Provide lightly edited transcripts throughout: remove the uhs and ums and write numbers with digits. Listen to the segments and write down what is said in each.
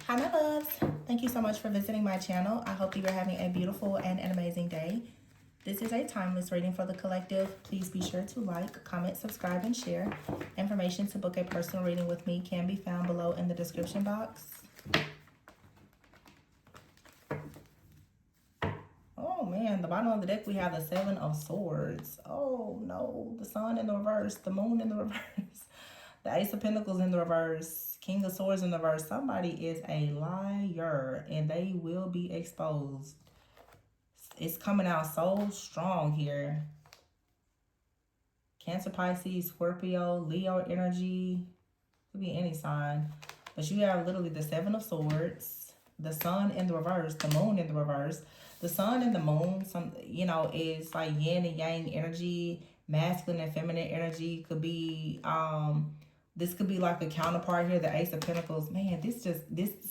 Hi, my loves. Thank you so much for visiting my channel. I hope you are having a beautiful and an amazing day. This is a timeless reading for the collective. Please be sure to like, comment, subscribe, and share. Information to book a personal reading with me can be found below in the description box. Oh man, the bottom of the deck we have the Seven of Swords. Oh no, the Sun in the reverse, the Moon in the reverse, the Ace of Pentacles in the reverse, King of Swords in the reverse. Somebody is a liar and they will be exposed. It's coming out so strong here. Cancer, Pisces, Scorpio, Leo energy. Could be any sign. But you have literally the Seven of Swords, the Sun in the reverse, the Moon in the reverse. The Sun and the Moon, is like yin and yang energy, masculine and feminine energy. Could be, this could be like a counterpart here, the Ace of Pentacles. Man, this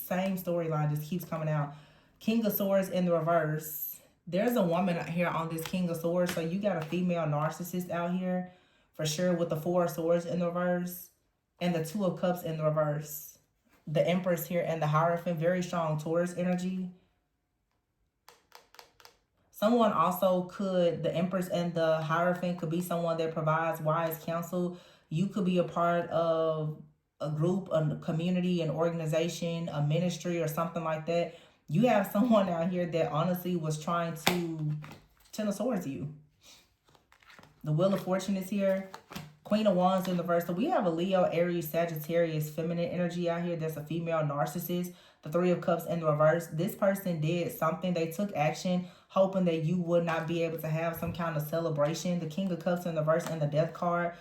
same storyline just keeps coming out. King of Swords in the reverse. There's a woman out here on this King of Swords. So you got a female narcissist out here for sure with the Four of Swords in the reverse and the Two of Cups in the reverse. The Empress here and the Hierophant. Very strong Taurus energy. Someone also the Empress and the Hierophant could be someone that provides wise counsel. You could be a part of a group, a community, an organization, a ministry, or something like that. You have someone out here that honestly was trying to Ten of Swords you. The Wheel of Fortune is here. Queen of Wands in the reverse. So we have a Leo, Aries, Sagittarius, feminine energy out here. That's a female narcissist. The Three of Cups in the reverse. This person did something. They took action, hoping that you would not be able to have some kind of celebration. The King of Cups in the reverse and the Death card.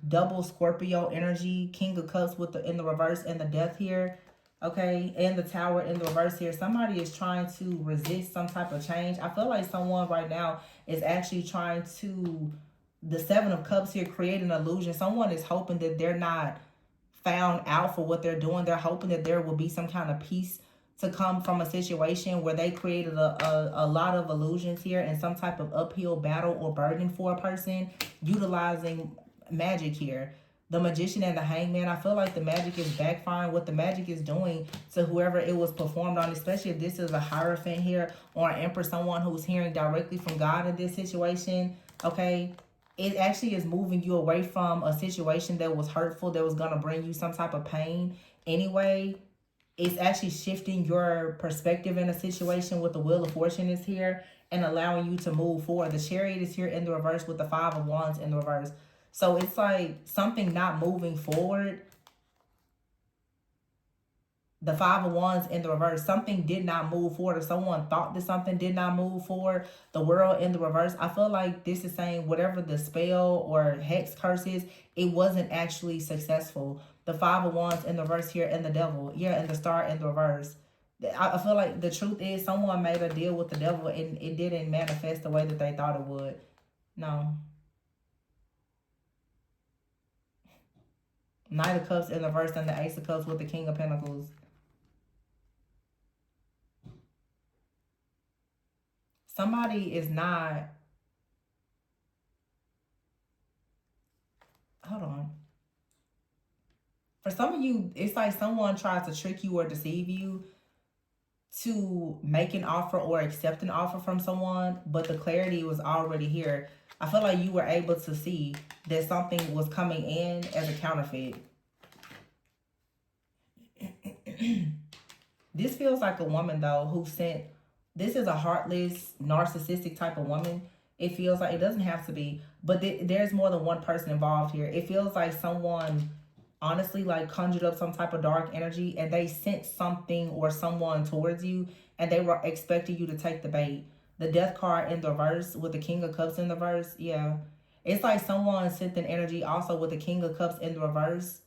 Double Scorpio energy. King of Cups in the reverse and the Death here. Okay, and the Tower in the reverse here. Somebody is trying to resist some type of change. I feel like someone right now is actually trying to, the Seven of Cups here, create an illusion. Someone is hoping that they're not found out for what they're doing. They're hoping that there will be some kind of peace to come from a situation where they created a lot of illusions here and some type of uphill battle or burden for a person utilizing magic here. The Magician and the Hangman, I feel like the magic is backfiring. What the magic is doing to whoever it was performed on, especially if this is a Hierophant here or an Emperor, someone who's hearing directly from God in this situation, okay? It actually is moving you away from a situation that was hurtful, that was going to bring you some type of pain anyway. It's actually shifting your perspective in a situation with the Wheel of Fortune is here and allowing you to move forward. The Chariot is here in the reverse with the Five of Wands in the reverse. So it's like something not moving forward. The Five of Wands in the reverse. Something did not move forward, or someone thought that something did not move forward. The World in the reverse. I feel like this is saying whatever the spell or hex curse is, it wasn't actually successful. The Five of Wands in the reverse here and the Devil. Yeah, and the Star in the reverse. I feel like the truth is someone made a deal with the devil and it didn't manifest the way that they thought it would. No. Knight of Cups in the reverse and the Ace of Cups with the King of Pentacles. Somebody is not... Hold on. For some of you, it's like someone tries to trick you or deceive you to make an offer or accept an offer from someone, but the clarity was already here. I feel like you were able to see that something was coming in as a counterfeit. This feels like a woman, though, who sent... This is a heartless, narcissistic type of woman. It feels like, it doesn't have to be, but there's more than one person involved here. It feels like someone honestly like conjured up some type of dark energy and they sent something or someone towards you and they were expecting you to take the bait. The Death card in the reverse with the King of Cups in the reverse. Yeah. It's like someone sent an energy also with the King of Cups in the reverse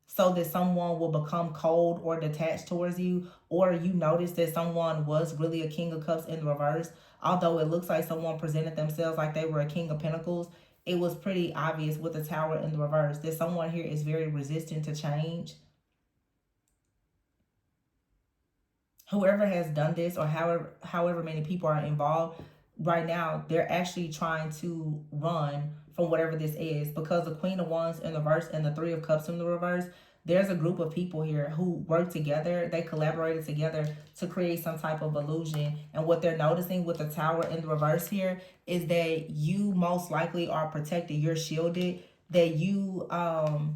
so that someone will become cold or detached towards you, or you notice that someone was really a King of Cups in the reverse. Although it looks like someone presented themselves like they were a King of Pentacles, it was pretty obvious with the Tower in the reverse that someone here is very resistant to change. Whoever has done this, or however many people are involved right now, they're actually trying to run from whatever this is, because the Queen of Wands in the reverse and the Three of Cups in the reverse, there's a group of people here who work together. They collaborated together to create some type of illusion. And what they're noticing with the Tower in the reverse here is that you most likely are protected. You're shielded. That you also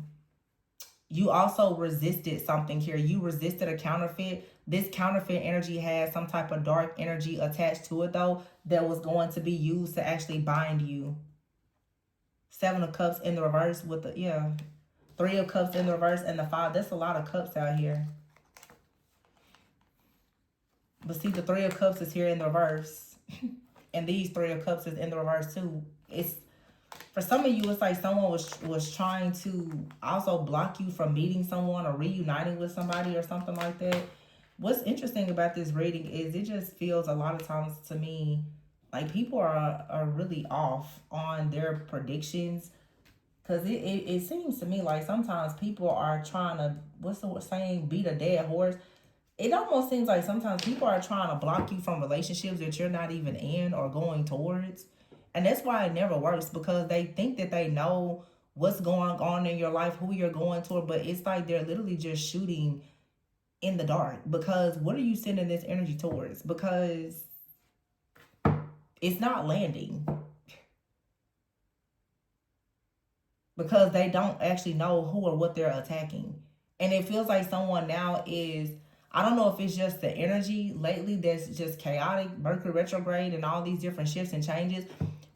resisted something here. You resisted a counterfeit. This counterfeit energy has some type of dark energy attached to it, though, that was going to be used to actually bind you. 7 of Cups in the reverse with the, 3 of Cups in the reverse and the 5. That's a lot of cups out here. But see, the 3 of Cups is here in the reverse. And these 3 of Cups is in the reverse too. It's, for some of you, it's like someone was trying to also block you from meeting someone or reuniting with somebody or something like that. What's interesting about this reading is it just feels a lot of times to me like people are really off on their predictions. Because it seems to me like sometimes people are trying to, what's the saying, beat a dead horse. It almost seems like sometimes people are trying to block you from relationships that you're not even in or going towards. And that's why it never works, because they think that they know what's going on in your life, who you're going toward, but it's like they're literally just shooting in the dark. Because what are you sending this energy towards? Because it's not landing. Because they don't actually know who or what they're attacking. And it feels like someone now is, I don't know if it's just the energy lately that's just chaotic, Mercury retrograde and all these different shifts and changes.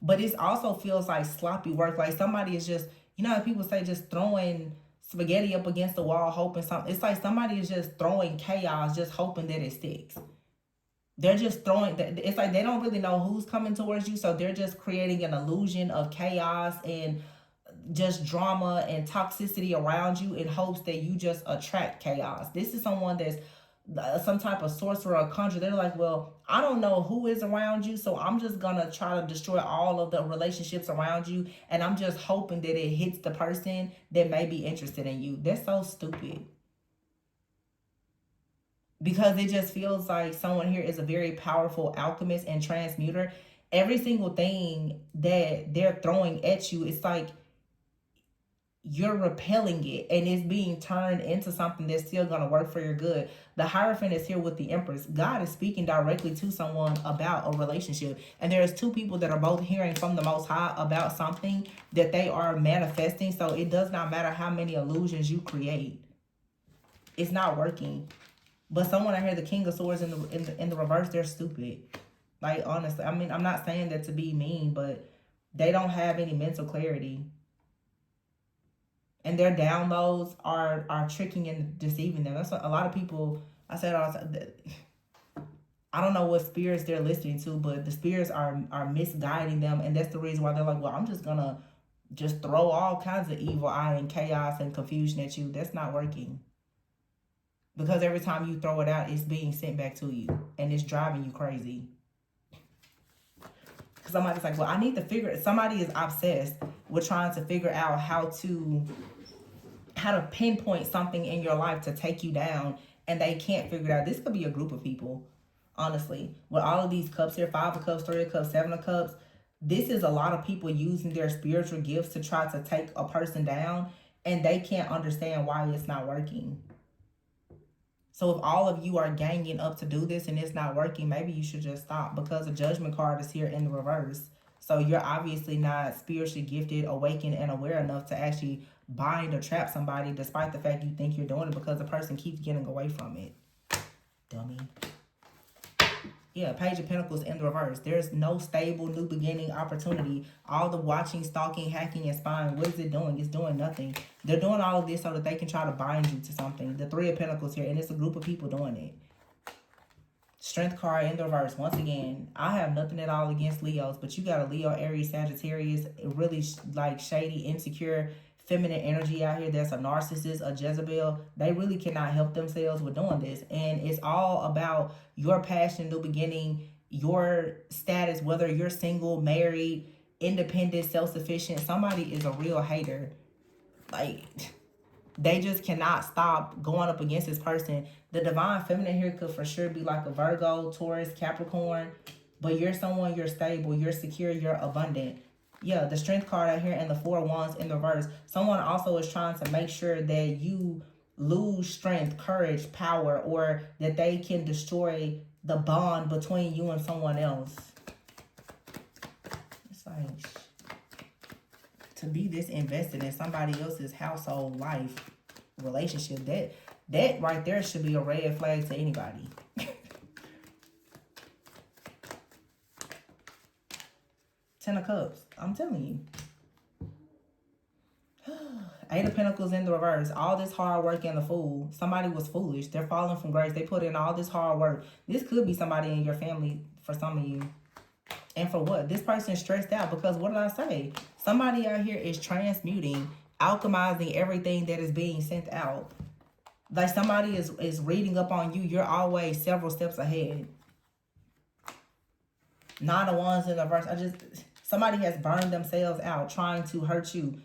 But it also feels like sloppy work. Like somebody is just, you know how people say just throwing spaghetti up against the wall, hoping something. It's like somebody is just throwing chaos, just hoping that it sticks. They're just throwing, it's like they don't really know who's coming towards you. So they're just creating an illusion of chaos and just drama and toxicity around you in hopes that you just attract chaos. This is someone that's some type of sorcerer or conjurer. They're like, well, I don't know who is around you, so I'm just gonna try to destroy all of the relationships around you, and I'm just hoping that it hits the person that may be interested in you. That's so stupid. Because it just feels like someone here is a very powerful alchemist and transmuter. Every single thing that they're throwing at you, it's like you're repelling it and it's being turned into something that's still going to work for your good. The Hierophant is here with the Empress. God is speaking directly to someone about a relationship. And there's 2 people that are both hearing from the Most High about something that they are manifesting. So it does not matter how many illusions you create. It's not working. But someone I hear the King of Swords in the reverse, they're stupid. Like, honestly, I mean, I'm not saying that to be mean, but they don't have any mental clarity. And their downloads are tricking and deceiving them. That's what a lot of people, I said all the time, I don't know what spirits they're listening to, but the spirits are misguiding them. And that's the reason why they're like, well, I'm just going to just throw all kinds of evil eye and chaos and confusion at you. That's not working. Because every time you throw it out, it's being sent back to you. And it's driving you crazy. Because somebody's like, well, I need to figure it. Somebody is obsessed with trying to figure out how to pinpoint something in your life to take you down, and they can't figure it out. This could be a group of people, honestly. With all of these cups here, 5 of Cups, 3 of Cups, 7 of Cups, this is a lot of people using their spiritual gifts to try to take a person down, and they can't understand why it's not working. So if all of you are ganging up to do this and it's not working, maybe you should just stop, because the Judgment card is here in the reverse. So you're obviously not spiritually gifted, awakened, and aware enough to actually bind or trap somebody, despite the fact you think you're doing it, because the person keeps getting away from it. Dummy. Yeah, Page of Pentacles in the reverse. There's no stable new beginning opportunity. All the watching, stalking, hacking, and spying, what is it doing? It's doing nothing. They're doing all of this so that they can try to bind you to something. The 3 of Pentacles here, and it's a group of people doing it. Strength card in the reverse. Once again, I have nothing at all against Leos, but you got a Leo, Aries, Sagittarius, really like shady, insecure, feminine energy out here. That's a narcissist, a Jezebel. They really cannot help themselves with doing this. And it's all about your passion, new beginning, your status, whether you're single, married, independent, self-sufficient. Somebody is a real hater. Like, they just cannot stop going up against this person. The divine feminine here could for sure be like a Virgo, Taurus, Capricorn. But you're someone, you're stable, you're secure, you're abundant. Yeah, the Strength card out here and the 4 of Wands in the reverse. Someone also is trying to make sure that you lose strength, courage, power, or that they can destroy the bond between you and someone else. It's like, to be this invested in somebody else's household life relationship, that right there should be a red flag to anybody. Ten of Cups. I'm telling you. Eight of Pentacles in the reverse. All this hard work and the fool. Somebody was foolish. They're falling from grace. They put in all this hard work. This could be somebody in your family for some of you. And for what? This person's stressed out because what did I say? Somebody out here is transmuting, alchemizing everything that is being sent out. Like somebody is reading up on you. You're always several steps ahead. Nine of Wands in the reverse. Somebody has burned themselves out trying to hurt you.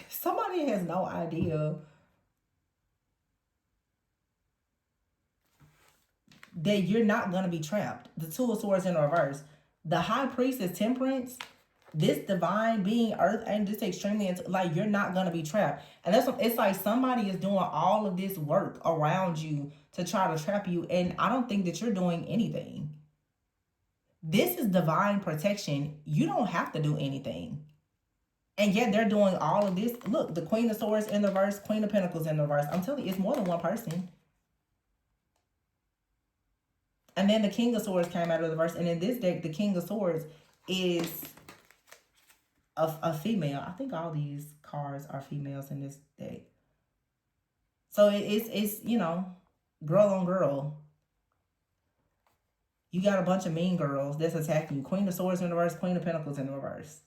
Somebody has no idea that you're not going to be trapped. The Two of Swords in reverse. The High Priest is Temperance. This divine being, Earth, and this extremely, like, you're not going to be trapped. And that's what, it's like somebody is doing all of this work around you to try to trap you. And I don't think that you're doing anything. This is divine protection. You don't have to do anything. And yet they're doing all of this. Look, the Queen of Swords in the reverse, Queen of Pentacles in the reverse. I'm telling you, it's more than one person. And then the King of Swords came out of the reverse. And in this deck, the King of Swords is a female. I think all these cards are females in this deck. So it's you know, girl on girl. You got a bunch of mean girls that's attacking you. Queen of Swords in the reverse, Queen of Pentacles in the reverse.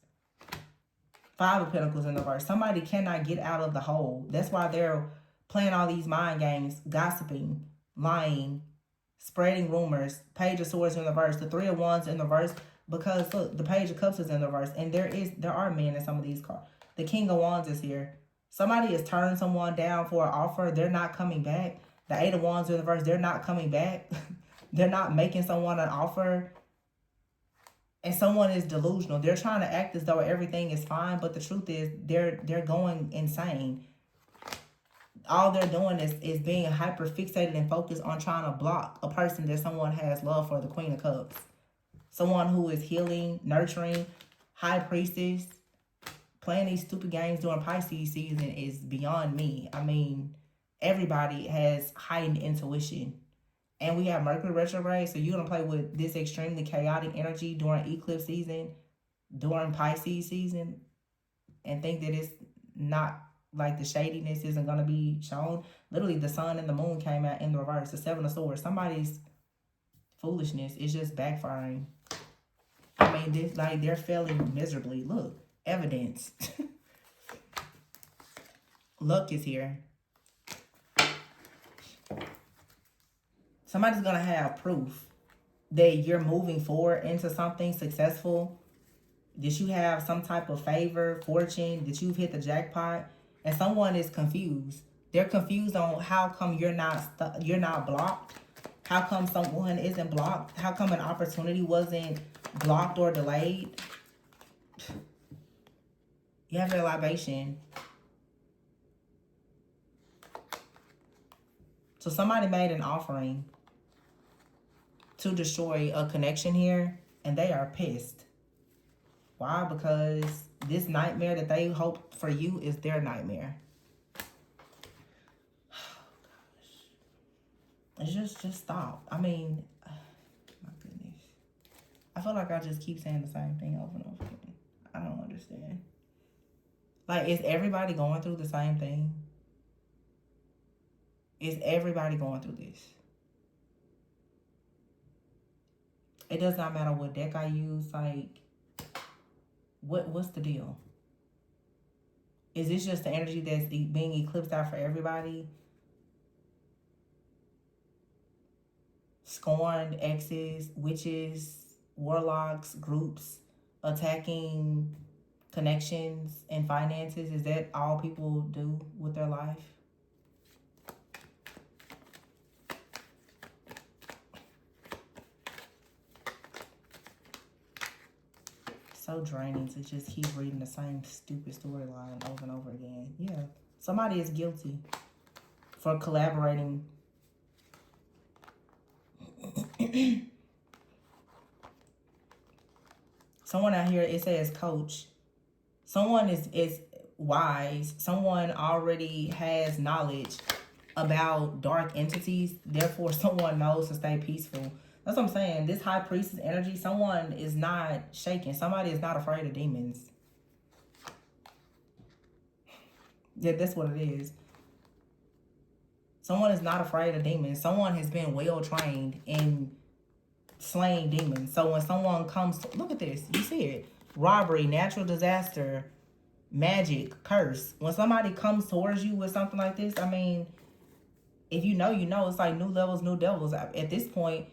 Five of Pentacles in the reverse. Somebody cannot get out of the hole. That's why they're playing all these mind games, gossiping, lying, spreading rumors. Page of Swords in the reverse. The Three of Wands in the reverse. Because look, the Page of Cups is in the reverse. And there are men in some of these cards. The King of Wands is here. Somebody has turned someone down for an offer. They're not coming back. The Eight of Wands in the reverse. They're not coming back. They're not making someone an offer. And someone is delusional. They're trying to act as though everything is fine, but the truth is they're going insane. All they're doing is being hyper fixated and focused on trying to block a person that someone has love for, the Queen of Cups. Someone who is healing, nurturing, High Priestess. Playing these stupid games during Pisces season is beyond me. I mean, everybody has heightened intuition. And we have Mercury retrograde, so you're going to play with this extremely chaotic energy during eclipse season, during Pisces season, and think that it's not, like, the shadiness isn't going to be shown. Literally, the sun and the moon came out in the reverse, the Seven of Swords. Somebody's foolishness is just backfiring. I mean, this, like, they're failing miserably. Look, evidence. Luck is here. Somebody's going to have proof that you're moving forward into something successful, that you have some type of favor, fortune, that you've hit the jackpot, and someone is confused. They're confused on how come you're not blocked. How come someone isn't blocked? How come an opportunity wasn't blocked or delayed? You have your libation. So somebody made an offering to destroy a connection here, and they are pissed. Why? Because this nightmare that they hope for you is their nightmare. Oh, gosh. It's just stop. I mean, my goodness. I feel like I just keep saying the same thing over and over again. I don't understand. Like, is everybody going through the same thing? Is everybody going through this? It does not matter what deck I use. Like, what's the deal? Is this just the energy that's being eclipsed out for everybody? Scorned, exes, witches, warlocks, groups, attacking connections and finances. Is that all people do with their life? so draining to just keep reading the same stupid storyline over and over again. Yeah, somebody is guilty for collaborating. Someone out here, it says coach. Someone is wise. Someone already has knowledge about dark entities. Therefore, someone knows to stay peaceful. That's what I'm saying. This high priestess energy, someone is not shaken. Somebody is not afraid of demons. Yeah, that's what it is. Someone is not afraid of demons. Someone has been well trained in slaying demons. So when someone comes to, look at this, you see it. Robbery, natural disaster, magic, curse. When somebody comes towards you with something like this, I mean, if you know, it's like new levels, new devils. At this point,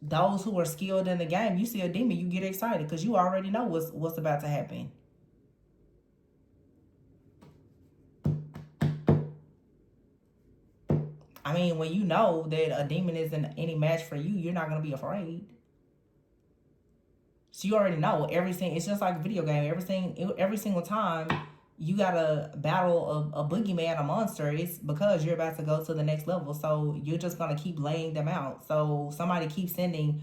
those who are skilled in the game, you see a demon, you get excited because you already know what's about to happen. I mean, when you know that a demon isn't any match for you, you're not going to be afraid. So you already know everything. It's just like a video game. Every single time you got to battle a boogeyman, a monster, it's because you're about to go to the next level. So you're just going to keep laying them out. So somebody keeps sending,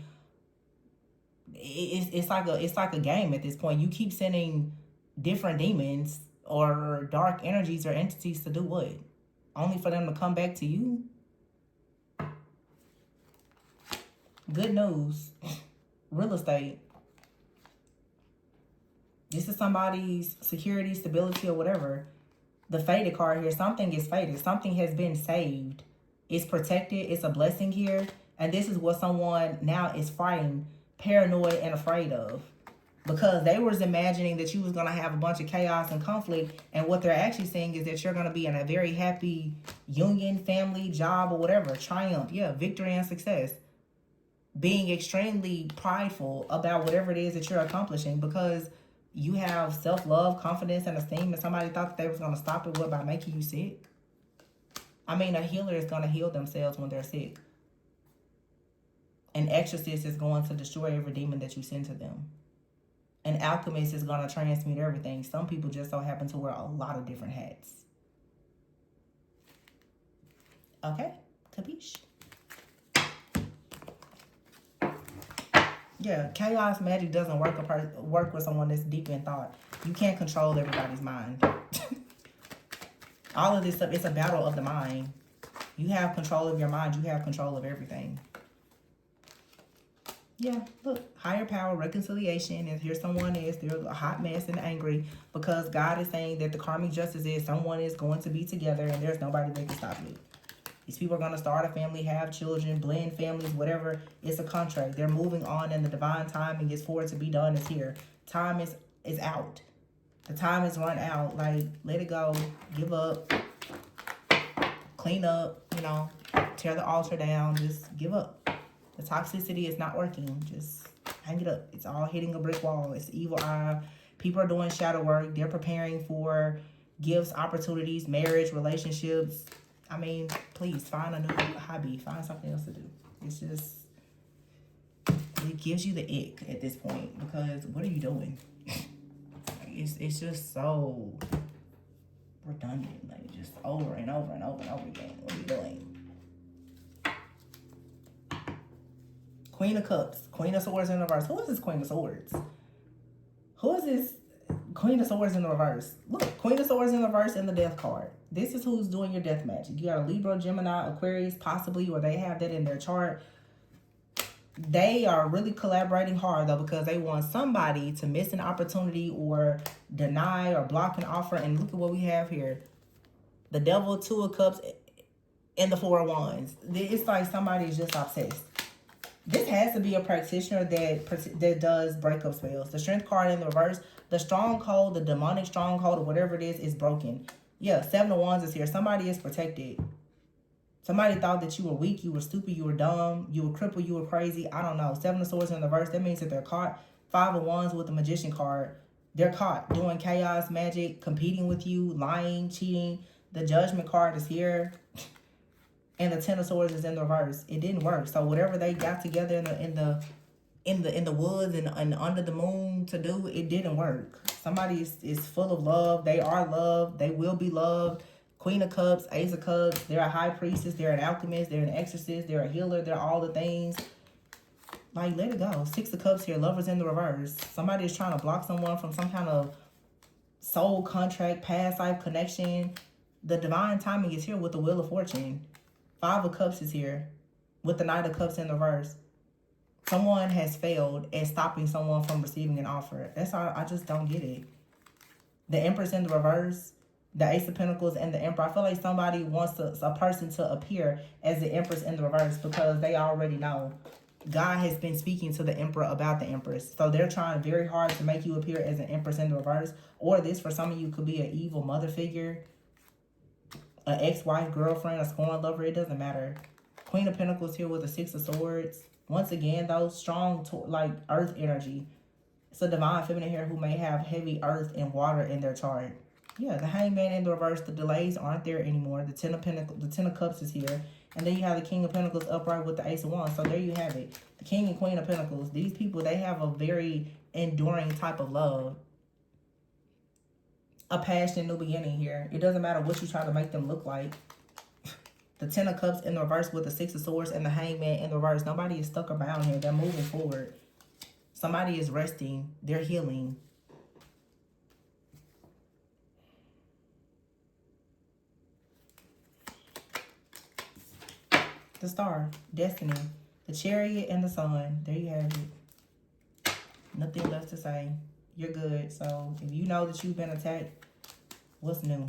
it's like a game at this point. You keep sending different demons or dark energies or entities to do what? Only for them to come back to you? Good news. Real estate. This is somebody's security, stability, or whatever. The fated card here, something is fated. Something has been saved. It's protected. It's a blessing here. And this is what someone now is frightened, paranoid, and afraid of. Because they was imagining that you was going to have a bunch of chaos and conflict. And what they're actually saying is that you're going to be in a very happy union, family, job, or whatever. Triumph. Yeah, victory and success. Being extremely prideful about whatever it is that you're accomplishing. Because you have self-love, confidence, and esteem. And somebody thought that they was going to stop it by making you sick. I mean, a healer is going to heal themselves when they're sick. An exorcist is going to destroy every demon that you send to them. An alchemist is going to transmute everything. Some people just so happen to wear a lot of different hats. Okay? Capiche? Yeah, chaos magic doesn't work with someone that's deep in thought. You can't control everybody's mind. All of this stuff, it's a battle of the mind. You have control of your mind. You have control of everything. Yeah, look, higher power, reconciliation, and here someone is, they're a hot mess and angry because God is saying that the karmic justice is someone is going to be together and there's nobody that can stop it. These people are going to start a family, have children, blend families, whatever. It's a contract. They're moving on and the divine timing is for it to be done is here. Time is out. The time is run out. Like, let it go. Give up. Clean up, tear the altar down. Just give up. The toxicity is not working. Just hang it up. It's all hitting a brick wall. It's evil eye. People are doing shadow work. They're preparing for gifts, opportunities, marriage, relationships. I mean, please find a new hobby. Find something else to do. It's just, it gives you the ick at this point because what are you doing? It's just so redundant. Like, just over and over and over and over again. What are you doing? Queen of Cups. Queen of Swords in reverse. Who is this Queen of Swords? Who is this Queen of Swords in reverse? Look, Queen of Swords in reverse and the Death card. This is who's doing your death magic. You got a Libra, Gemini, Aquarius, possibly, or they have that in their chart. They are really collaborating hard, though, because they want somebody to miss an opportunity or deny or block an offer. And look at what we have here. The Devil, Two of Cups, and the Four of Wands. It's like somebody's just obsessed. This has to be a practitioner that does breakup spells. The Strength card in the reverse, the stronghold, the demonic stronghold, or whatever it is broken. Yeah, Seven of Wands is here. Somebody is protected. Somebody thought that you were weak, you were stupid, you were dumb, you were crippled, you were crazy. I don't know. Seven of Swords in the reverse, that means that they're caught. Five of Wands with the Magician card. They're caught doing chaos, magic, competing with you, lying, cheating. The Judgment card is here. And the Ten of Swords is in the reverse. It didn't work. So whatever they got together in in the woods and under the moon to do, it didn't work. Somebody is full of love. They are loved. They will be loved. Queen of Cups, Ace of Cups. They're a high priestess. They're an alchemist. They're an exorcist. They're a healer. They're all the things. Like, let it go. Six of Cups here. Lovers in the reverse. Somebody is trying to block someone from some kind of soul contract, past life connection. The divine timing is here with the Wheel of Fortune. Five of Cups is here with the Knight of Cups in the reverse. Someone has failed at stopping someone from receiving an offer. That's all. I just don't get it. The Empress in the reverse, the Ace of Pentacles, and the Emperor. I feel like somebody wants a person to appear as the Empress in the reverse because they already know. God has been speaking to the Emperor about the Empress. So they're trying very hard to make you appear as an Empress in the reverse. Or this, for some of you, could be an evil mother figure, an ex-wife, girlfriend, a scorn lover. It doesn't matter. Queen of Pentacles here with the Six of Swords. Once again, though, strong, like, earth energy. It's a divine feminine here who may have heavy earth and water in their chart. Yeah, the Hangman in the reverse. The delays aren't there anymore. The Ten of Pentacles, the Ten of Cups is here. And then you have the King of Pentacles upright with the Ace of Wands. So there you have it. The King and Queen of Pentacles. These people, they have a very enduring type of love. A passion, new beginning here. It doesn't matter what you try to make them look like. The Ten of Cups in the reverse with the Six of Swords and the Hangman in the reverse. Nobody is stuck around here. They're moving forward. Somebody is resting. They're healing. The Star, Destiny, the Chariot, and the Sun. There you have it. Nothing left to say. You're good. So if you know that you've been attacked, what's new?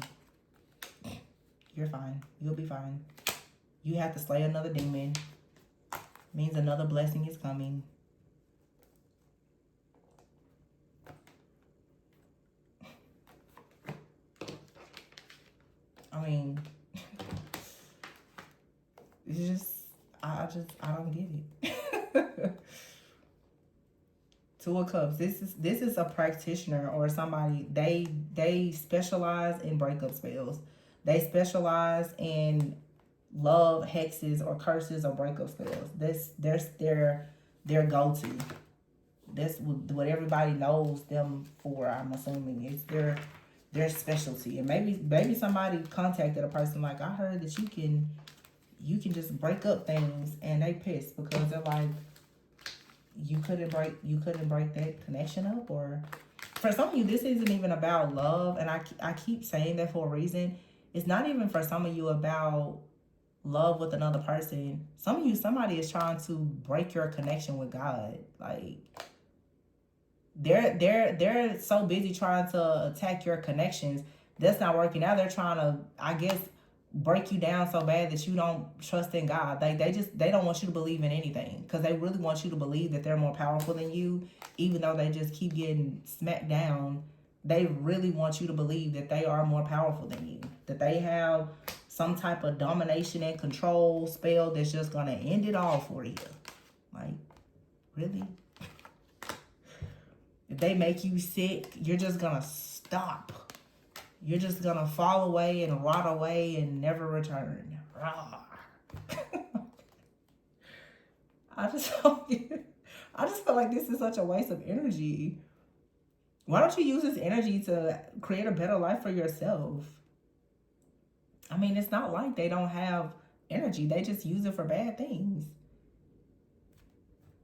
You're fine. You'll be fine. You have to slay another demon. Means another blessing is coming. I mean, it's just, I don't get it. Two of Cups. This is a practitioner or somebody. They specialize in breakup spells. They specialize in love hexes or curses or breakup spells. That's their go-to. That's what everybody knows them for. I'm assuming it's their specialty. And maybe somebody contacted a person like, I heard that you can just break up things, and they pissed because they're like, you couldn't break that connection up. Or for some of you, this isn't even about love, and I keep saying that for a reason. It's not even for some of you about love with another person. Some of you, somebody is trying to break your connection with God. Like, they're so busy trying to attack your connections. That's not working out. They're trying to, I guess, break you down so bad that you don't trust in God. They don't want you to believe in anything because they really want you to believe that they're more powerful than you, even though they just keep getting smacked down. They really want you to believe that they are more powerful than you, that they have some type of domination and control spell that's just gonna end it all for you. Like, really? If they make you sick, you're just gonna stop. You're just gonna fall away and rot away and never return. I just feel like this is such a waste of energy. Why don't you use this energy to create a better life for yourself? I mean, it's not like they don't have energy. They just use it for bad things.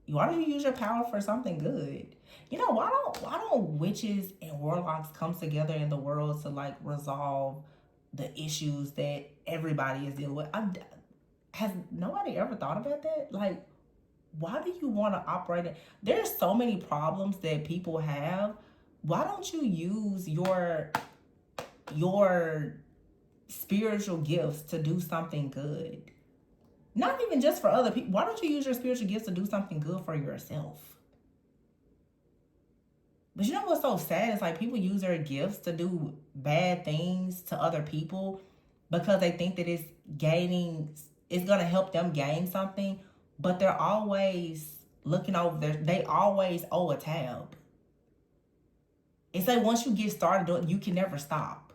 Why don't you use your power for something good? You know, why don't witches and warlocks come together in the world to, like, resolve the issues that everybody is dealing with? Has nobody ever thought about that? Like, why do you want to operate it? There's so many problems that people have. Why don't you use your spiritual gifts to do something good? Not even just for other people. Why don't you use your spiritual gifts to do something good for yourself? But you know what's so sad? It's like people use their gifts to do bad things to other people because they think that it's going to help them gain something. But they're always looking over there. They always owe a tab. It's like once you get started, you can never stop.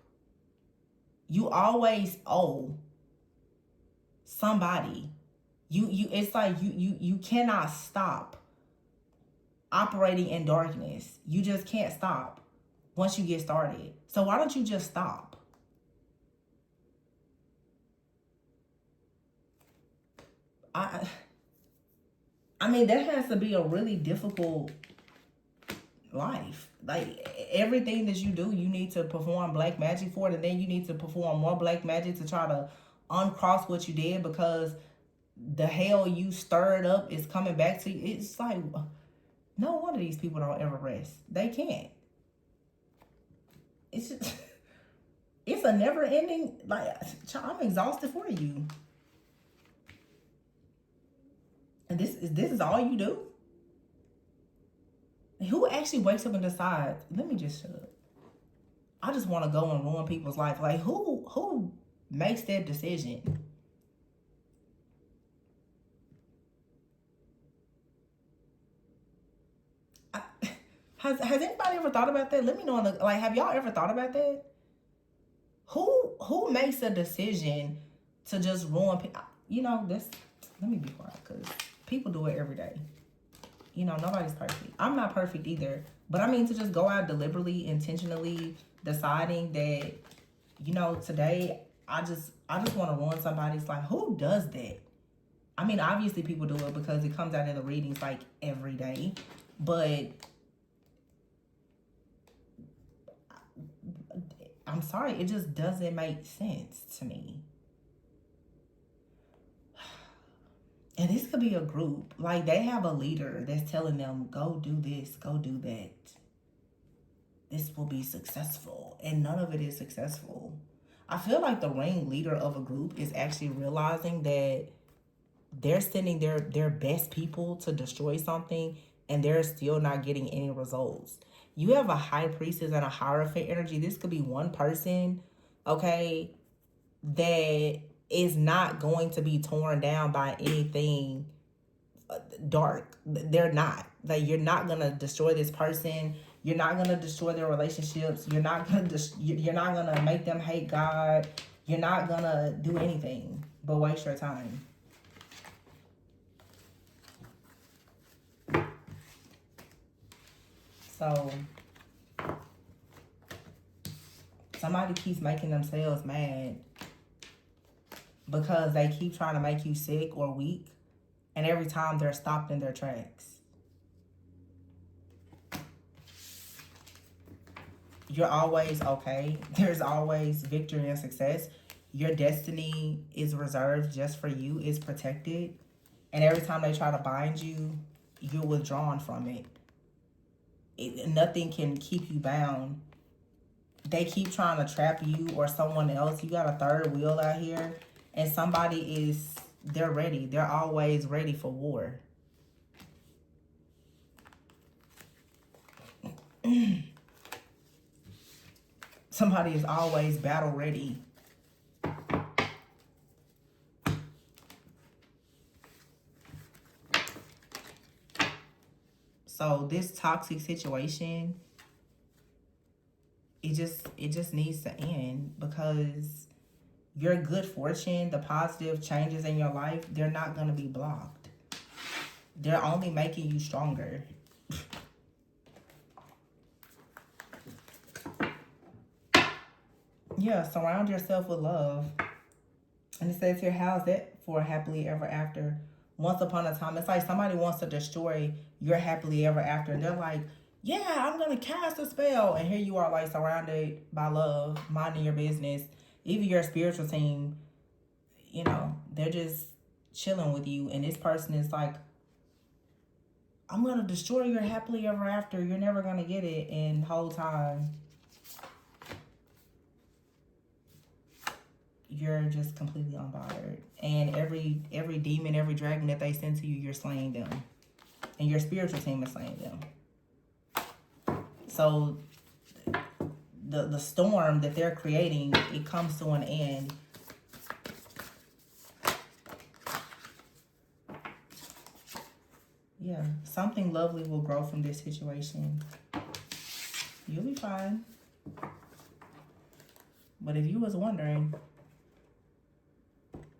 You always owe somebody. It's like you cannot stop operating in darkness. You just can't stop once you get started. So why don't you just stop? I mean, that has to be a really difficult life. Like, everything that you do, you need to perform black magic for it, and then you need to perform more black magic to try to uncross what you did, because the hell you stirred up is coming back to you. It's like, no wonder these people don't ever rest. They can't. It's just, it's a never ending, like, I'm exhausted for you. And this is all you do? Who actually wakes up and decides, let me just shut up? I just want to go and ruin people's life. Like, who makes that decision? Has anybody ever thought about that? Let me know. Like, have y'all ever thought about that? Who makes a decision to just ruin people? You know, this. Let me be quiet, because people do it every day. You know, nobody's perfect. I'm not perfect either. But I mean, to just go out deliberately, intentionally deciding that, you know, today I just want to ruin somebody's life. Who does that? I mean, obviously people do it because it comes out in the readings like every day. But I'm sorry, it just doesn't make sense to me. And this could be a group. Like, they have a leader that's telling them, go do this, go do that. This will be successful. And none of it is successful. I feel like the ringleader of a group is actually realizing that they're sending their best people to destroy something, and they're still not getting any results. You have a high priestess and a hierophant energy. This could be one person, okay, that is not going to be torn down by anything dark. They're not. Like, you're not going to destroy this person. You're not going to destroy their relationships. You're not going to make them hate God. You're not going to do anything but waste your time. So somebody keeps making themselves mad because they keep trying to make you sick or weak, and every time they're stopped in their tracks. You're always okay. There's always victory and success. Your destiny is reserved just for you, is protected. And every time they try to bind you, you're withdrawn from it. Nothing can keep you bound. They keep trying to trap you or someone else. You got a third wheel out here, and somebody they're ready. They're always ready for war. Somebody is always battle ready. So this toxic situation, it just needs to end, because your good fortune, the positive changes in your life, they're not going to be blocked. They're only making you stronger. Yeah, surround yourself with love. And it says here, how's that for happily ever after? Once upon a time, it's like somebody wants to destroy your happily ever after. And they're like, yeah, I'm going to cast a spell. And here you are, like, surrounded by love, minding your business. Even your spiritual team, you know, they're just chilling with you. And this person is like, I'm going to destroy your happily ever after. You're never going to get it. And the whole time, you're just completely unbothered. And every demon, every dragon that they send to you, you're slaying them. And your spiritual team is slaying them. So the storm that they're creating, it comes to an end. Yeah, something lovely will grow from this situation. You'll be fine. But if you was wondering,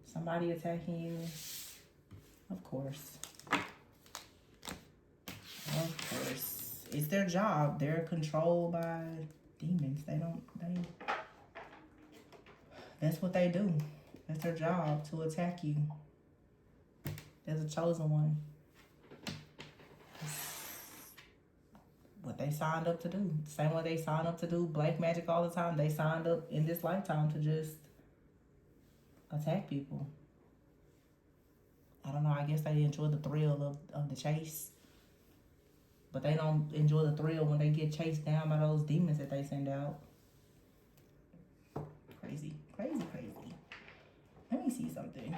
somebody attacking you, of course. Of course. It's their job. They're controlled by demons. That's what they do. That's their job, to attack you. There's a chosen one. What they signed up to do. Same way they signed up to do black magic all the time. They signed up in this lifetime to just attack people. I don't know. I guess they enjoy the thrill of the chase. But they don't enjoy the thrill when they get chased down by those demons that they send out. Crazy. Crazy, crazy. Let me see something.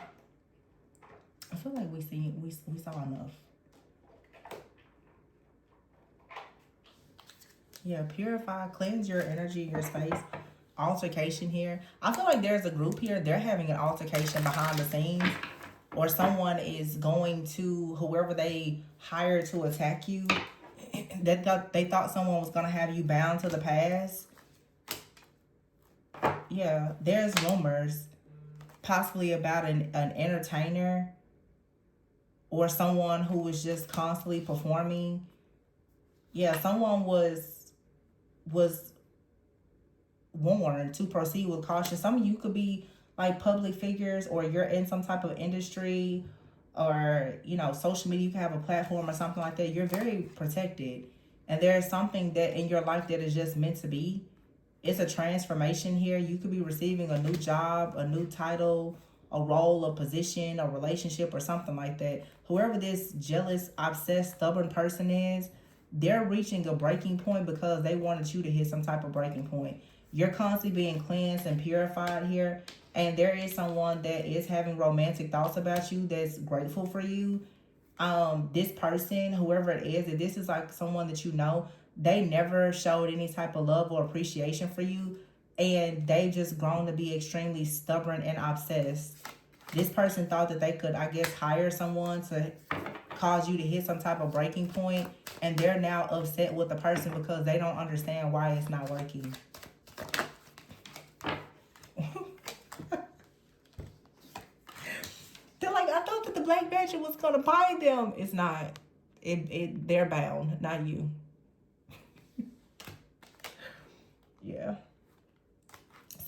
I feel like we saw enough. Yeah, purify, cleanse your energy, your space. Altercation here. I feel like there's a group here. They're having an altercation behind the scenes. Or someone is going to, whoever they hired to attack you, they thought someone was going to have you bound to the past. Yeah, there's rumors possibly about an entertainer or someone who was just constantly performing. Yeah, someone was warned to proceed with caution. Some of you could be like public figures, or you're in some type of industry, or social media. You can have a platform or something like that. You're very protected, and there's something that in your life that is just meant to be. It's a transformation here. You could be receiving a new job, a new title, a role, a position, a relationship, or something like that. Whoever this jealous, obsessed, stubborn person is, they're reaching a breaking point because they wanted you to hit some type of breaking point. You're constantly being cleansed and purified here. And there is someone that is having romantic thoughts about you that's grateful for you. This person, whoever it is, if this is like someone that you know, they never showed any type of love or appreciation for you. And they've just grown to be extremely stubborn and obsessed. This person thought that they could, I guess, hire someone to cause you to hit some type of breaking point. And they're now upset with the person because they don't understand why it's not working. Black magic was gonna bind them. It's not. They're bound, not you. Yeah.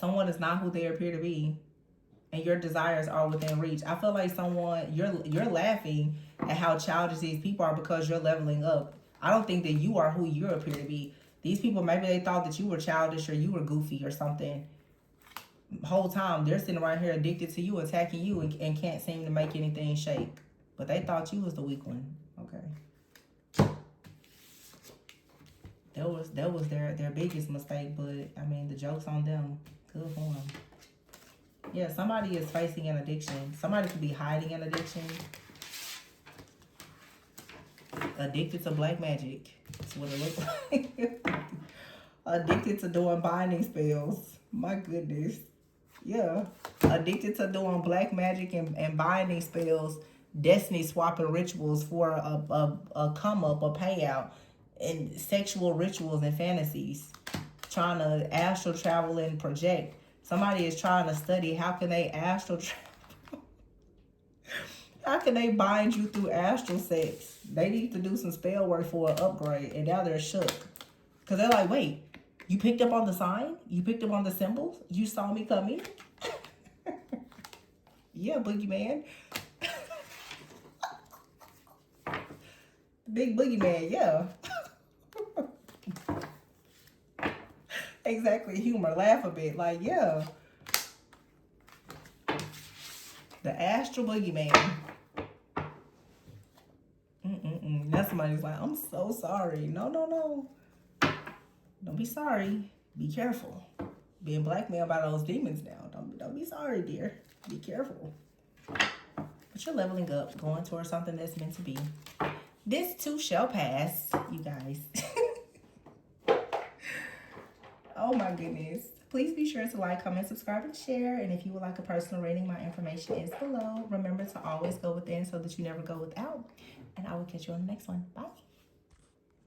Someone is not who they appear to be, and your desires are within reach. I feel like you're laughing at how childish these people are because you're leveling up. I don't think that you are who you appear to be. These people, maybe they thought that you were childish or you were goofy or something. Whole time they're sitting right here addicted to you, attacking you, and can't seem to make anything shake. But they thought you was the weak one. Okay. That was their biggest mistake, but I mean the joke's on them. Good for them. Yeah, somebody is facing an addiction. Somebody could be hiding an addiction. Addicted to black magic. That's what it looks like. Addicted to doing binding spells. My goodness. Yeah. Addicted to doing black magic and binding spells, destiny swapping rituals for a come up, a payout, and sexual rituals and fantasies. Trying to astral travel and project. Somebody is trying to study how can they astral travel. How can they bind you through astral sex? They need to do some spell work for an upgrade, and now they're shook. Because they're like, wait, you picked up on the sign? You picked up on the symbols? You saw me come in? Yeah, boogeyman. Big boogeyman, yeah. Exactly, humor, laugh a bit, like, yeah. The astral boogeyman. Now somebody's like, I'm so sorry. No. Don't be sorry. Be careful. Being blackmailed by those demons now. Don't be sorry, dear. Be careful. But you're leveling up, going towards something that's meant to be. This too shall pass, you guys. Oh my goodness. Please be sure to like, comment, subscribe, and share. And if you would like a personal reading, my information is below. Remember to always go within so that you never go without. And I will catch you on the next one. Bye.